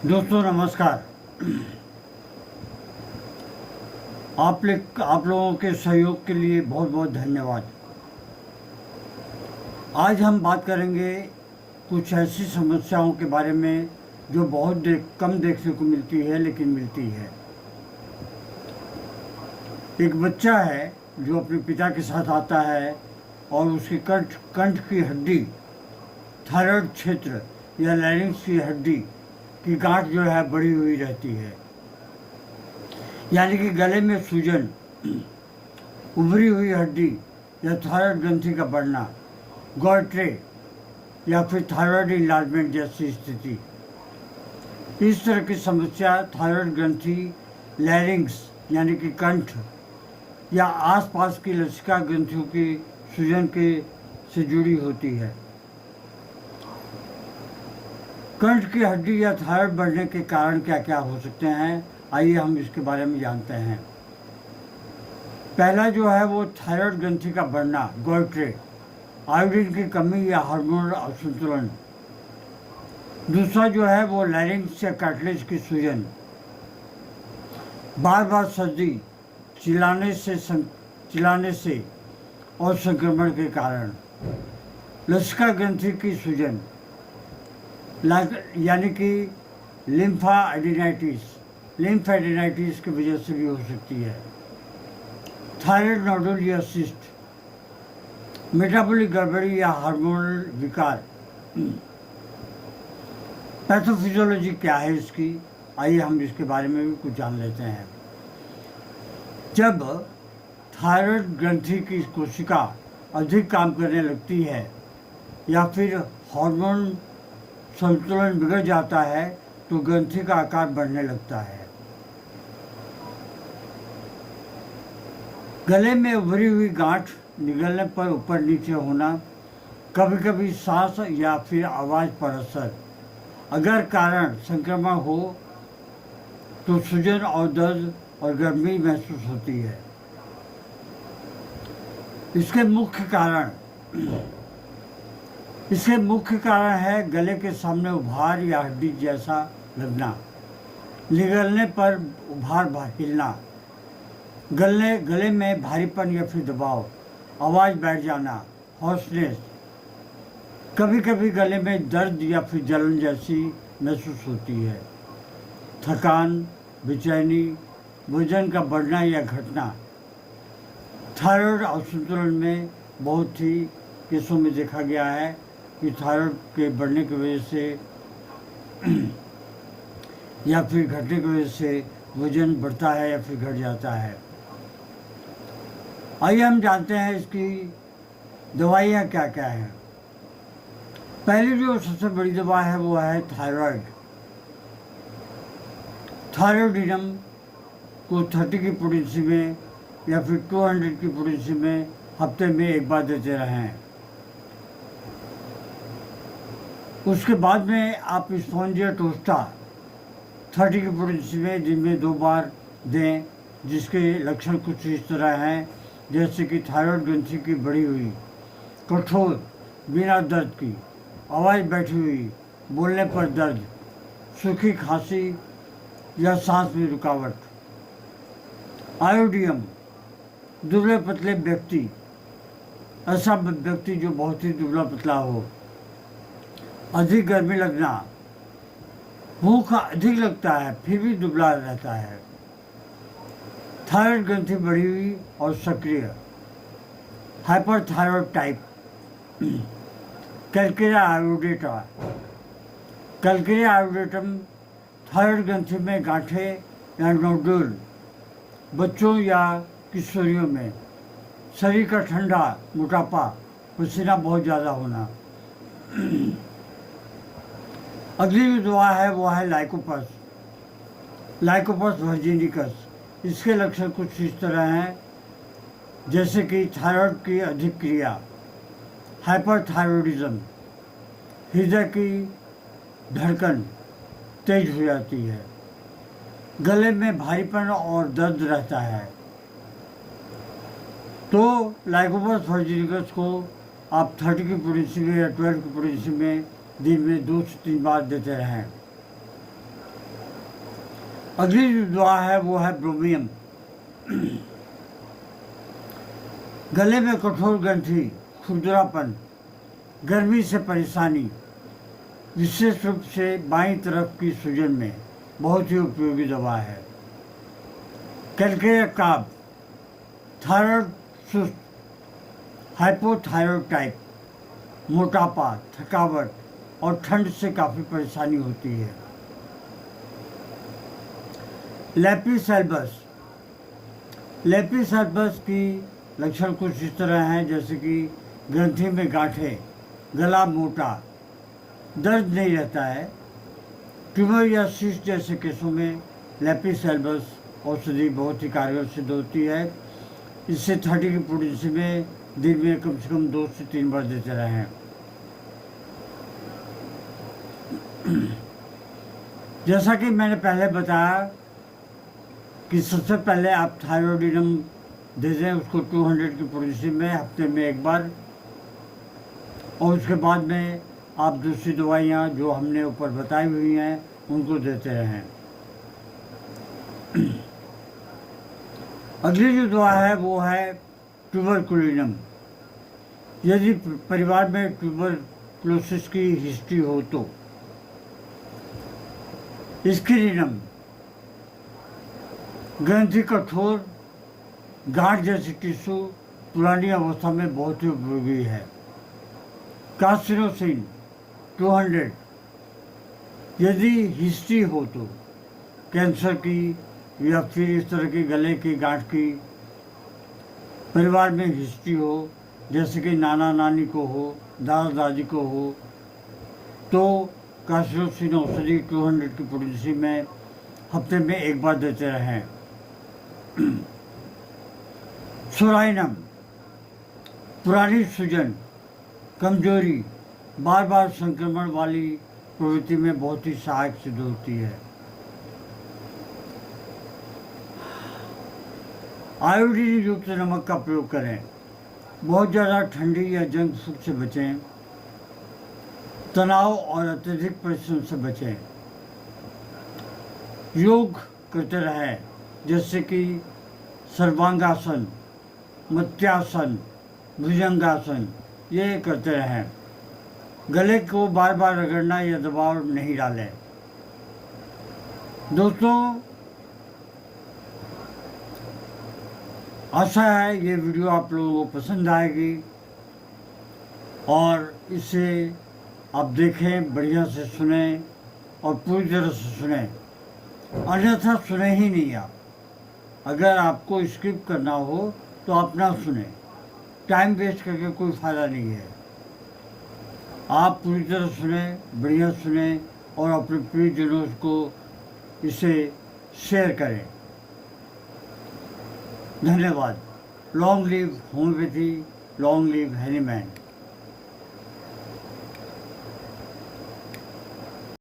दोस्तों नमस्कार। आप लोगों के सहयोग के लिए बहुत बहुत धन्यवाद। आज हम बात करेंगे कुछ ऐसी समस्याओं के बारे में जो बहुत कम देखने को मिलती है, लेकिन मिलती है। एक बच्चा है जो अपने पिता के साथ आता है और उसकी कंठ की हड्डी, थायराइड क्षेत्र या लैरिंक्स की हड्डी की गांठ जो है बड़ी हुई रहती है, यानी कि गले में सूजन, उभरी हुई हड्डी या थायराइड ग्रंथि का बढ़ना, गॉइट्रे या फिर थायराइड इनलार्जमेंट जैसी स्थिति। इस तरह की समस्या थायराइड ग्रंथि, लैरिंक्स यानी कि कंठ या आसपास की लसिका ग्रंथियों की सूजन से जुड़ी होती है। कंठ की हड्डी या थायराइड बढ़ने के कारण क्या क्या हो सकते हैं, आइए हम इसके बारे में जानते हैं। पहला जो है वो थायराइड ग्रंथि का बढ़ना, गॉइट्रे, आयोडीन की कमी या हार्मोनल असंतुलन। दूसरा जो है वो लैरिंक्स या कार्टिलेज की सूजन, बार बार सर्दी, चिल्लाने से और संक्रमण के कारण। लसिका ग्रंथि की सूजन यानी कि लिम्फेडेनाइटिस की वजह से भी हो सकती है। थायराइड नोडुल या सिस्ट, मेटाबॉलिक गड़बड़ी या हार्मोनल विकार। पैथोफिजियोलॉजी क्या है इसकी, आइए हम इसके बारे में भी कुछ जान लेते हैं। जब थायराइड ग्रंथि की कोशिका अधिक काम करने लगती है या फिर हार्मोन संतुलन बिगड़ जाता है तो ग्रंथि का आकार बढ़ने लगता है। गले में उभरी हुई गांठ निगलने पर ऊपर नीचे होना, कभी कभी सांस या फिर आवाज़ पर असर। अगर कारण संक्रमण हो तो सूजन और दर्द और गर्मी महसूस होती है। इसके मुख्य कारण है गले के सामने उभार या हड्डी जैसा लगना, निगलने पर उभार हिलना, गले में भारीपन या फिर दबाव, आवाज़ बैठ जाना, हॉर्सनेस। कभी कभी गले में दर्द या फिर जलन जैसी महसूस होती है। थकान, बेचैनी, वजन का बढ़ना या घटना। थायराइड असंतुलन में बहुत ही केसों में देखा गया है कि थायराइड के बढ़ने की वजह से या फिर घटने की वजह से वजन बढ़ता है या फिर घट जाता है। आइए हम जानते हैं इसकी दवाइयाँ क्या क्या हैं। पहली जो सबसे बड़ी दवा है वो है थायरॉयडिनम को 30 की पोटेंसी में या फिर 200 की पोटेंसी में हफ्ते में एक बार देते रहें। उसके बाद में आप स्पॉन्जिया टोस्टा 30 की पोटेंसी में दिन में 2 बार दें, जिसके लक्षण कुछ इस तरह हैं, जैसे कि थायराइड ग्रंथि की बढ़ी हुई, कठोर बिना दर्द की, आवाज़ बैठी हुई, बोलने पर दर्द, सूखी खांसी या सांस में रुकावट। आयोडियम, दुबले पतले व्यक्ति, ऐसा व्यक्ति जो बहुत ही दुबला पतला हो, अधिक गर्मी लगना, भूख अधिक लगता है फिर भी दुबला रहता है, थायराइड ग्रंथि बढ़ी हुई और सक्रिय, हाइपरथायरॉयड टाइप, कैल्केरिया आयोडेटम, थायराइड ग्रंथि में गांठें या नोडुल, बच्चों या किशोरियों में, शरीर का ठंडा, मोटापा, पसीना बहुत ज़्यादा होना। अगली जो दवा है वो है लाइकोपस वर्जिनिकस। इसके लक्षण कुछ इस तरह हैं, जैसे कि थायराइड की अधिक क्रिया, हाइपरथायरॉयडिज्म, हृदय की धड़कन तेज हो जाती है, गले में भारीपन और दर्द रहता है। तो लाइकोपस वर्जिनिकस को आप 30 की पोटेंसी में या 12 की पोटेंसी में दिन में 2 से 3 बार देते रहें। अगली जो दवा है वो है ब्रोमियम। गले में कठोर ग्रंथि, खुरदरापन, गर्मी से परेशानी, विशेष रूप से बाईं तरफ की सूजन में बहुत ही उपयोगी दवा है। कैलकेरिया काब, थायराइड सुस्त, हाइपोथायराइड टाइप, मोटापा, थकावट और ठंड से काफ़ी परेशानी होती है। लेपिस एल्बस, लेपिस एल्बस की लक्षण कुछ इस तरह हैं जैसे कि ग्रंथि में गांठें, गला मोटा, दर्द नहीं रहता है। ट्यूमर या सिस्ट जैसे केसों में लेपिस एल्बस औषधि बहुत ही कारगर सिद्ध होती है। इससे 30 की पोटेंसी में दिन में कम से कम 2 से 3 बार देते रहें। जैसा कि मैंने पहले बताया कि सबसे पहले आप थायरोडिनम दे दें उसको 200 की पोटेंसी में हफ्ते में एक बार, और उसके बाद में आप दूसरी दवाइयाँ जो हमने ऊपर बताई हुई हैं उनको देते रहें। अगली जो दवा है वो है ट्यूबरकुलिनम। यदि परिवार में ट्यूबरकुलोसिस की हिस्ट्री हो तो स्क्रीनम, ग्रंथि कठोर गांठ जैसी टिश्यू पुरानी अवस्था में बहुत ही उपयोगी है। कार्सिनोसिन 200, यदि हिस्ट्री हो तो कैंसर की या फिर इस तरह की गले की गांठ की परिवार में हिस्ट्री हो, जैसे कि नाना नानी को हो, दादा दादी को हो, तो कार्सिनोसिन औषधि 200 की पोटेंसी में हफ्ते में एक बार देते रहें। सोलाइनम, पुरानी सूजन, कमजोरी, बार बार संक्रमण वाली प्रवृत्ति में बहुत ही सहायक सिद्ध होती है। आयोडीन युक्त नमक का प्रयोग करें। बहुत ज़्यादा ठंडी या जंक फूड से बचें। तनाव और अत्यधिक परिश्रम से बचें। योग करते रहें, जैसे कि सर्वांगासन, मत्स्यासन, भुजंगासन, ये करते रहें। गले को बार बार रगड़ना या दबाव नहीं डालें। दोस्तों, आशा है ये वीडियो आप लोगों को पसंद आएगी और इसे आप देखें, बढ़िया से सुने और पूरी तरह से सुने, अन्यथा सुने ही नहीं आप। अगर आपको स्किप करना हो तो आप ना सुने, टाइम वेस्ट करके कोई फ़ायदा नहीं है। आप पूरी तरह सुने, बढ़िया सुने और अपने प्रियजनों को इसे शेयर करें। धन्यवाद। Long live homeopathy, long live Hahnemann.